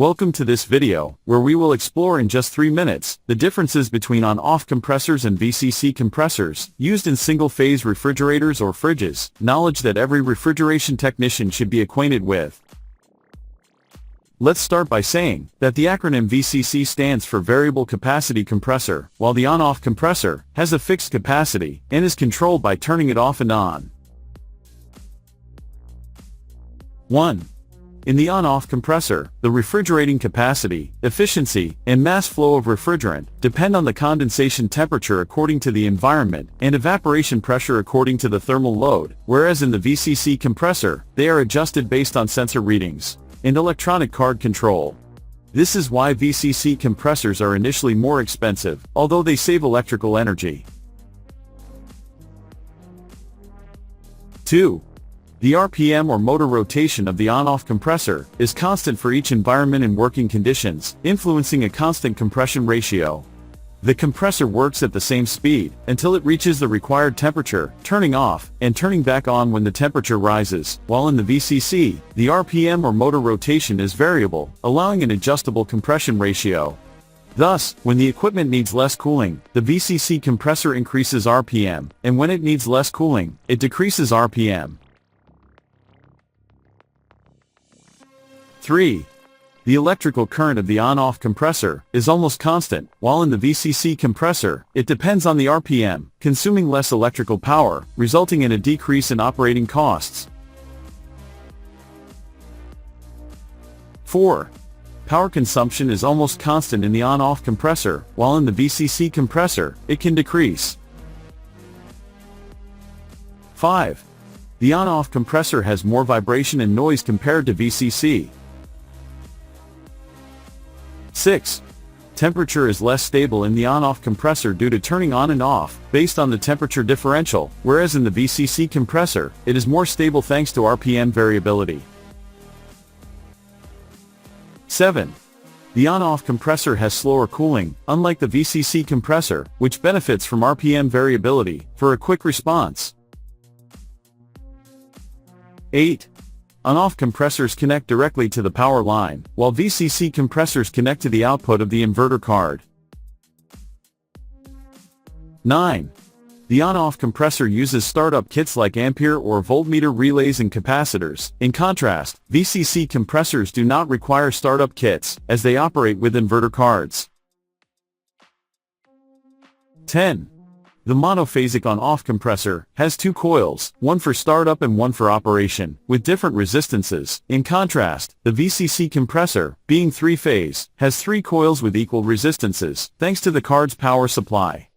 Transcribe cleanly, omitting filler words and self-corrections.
Welcome to this video, where we will explore in just 3 minutes, the differences between on-off compressors and VCC compressors, used in single-phase refrigerators or fridges, knowledge that every refrigeration technician should be acquainted with. Let's start by saying that the acronym VCC stands for Variable Capacity Compressor, while the on-off compressor has a fixed capacity and is controlled by turning it off and on. 1. In the on-off compressor, the refrigerating capacity, efficiency, and mass flow of refrigerant depend on the condensation temperature according to the environment and evaporation pressure according to the thermal load, whereas in the VCC compressor, they are adjusted based on sensor readings and electronic card control. This is why VCC compressors are initially more expensive, although they save electrical energy. 2. The RPM or motor rotation of the on-off compressor is constant for each environment and working conditions, influencing a constant compression ratio. The compressor works at the same speed until it reaches the required temperature, turning off and turning back on when the temperature rises, while in the VCC, the RPM or motor rotation is variable, allowing an adjustable compression ratio. Thus, when the equipment needs less cooling, the VCC compressor increases RPM, and when it needs less cooling, it decreases RPM. 3. The electrical current of the on-off compressor is almost constant, while in the VCC compressor, it depends on the RPM, consuming less electrical power, resulting in a decrease in operating costs. 4. Power consumption is almost constant in the on-off compressor, while in the VCC compressor, it can decrease. 5. The on-off compressor has more vibration and noise compared to VCC. 6. Temperature is less stable in the on-off compressor due to turning on and off, based on the temperature differential, whereas in the VCC compressor, it is more stable thanks to RPM variability. 7. The on-off compressor has slower cooling, unlike the VCC compressor, which benefits from RPM variability, for a quick response. 8. On-off compressors connect directly to the power line, while VCC compressors connect to the output of the inverter card. 9. The on-off compressor uses startup kits like ampere or voltmeter relays and capacitors. In contrast, VCC compressors do not require startup kits, as they operate with inverter cards. 10. The monophasic on-off compressor has 2 coils, one for startup and one for operation, with different resistances. In contrast, the VCC compressor, being 3-phase, has 3 coils with equal resistances, thanks to the card's power supply.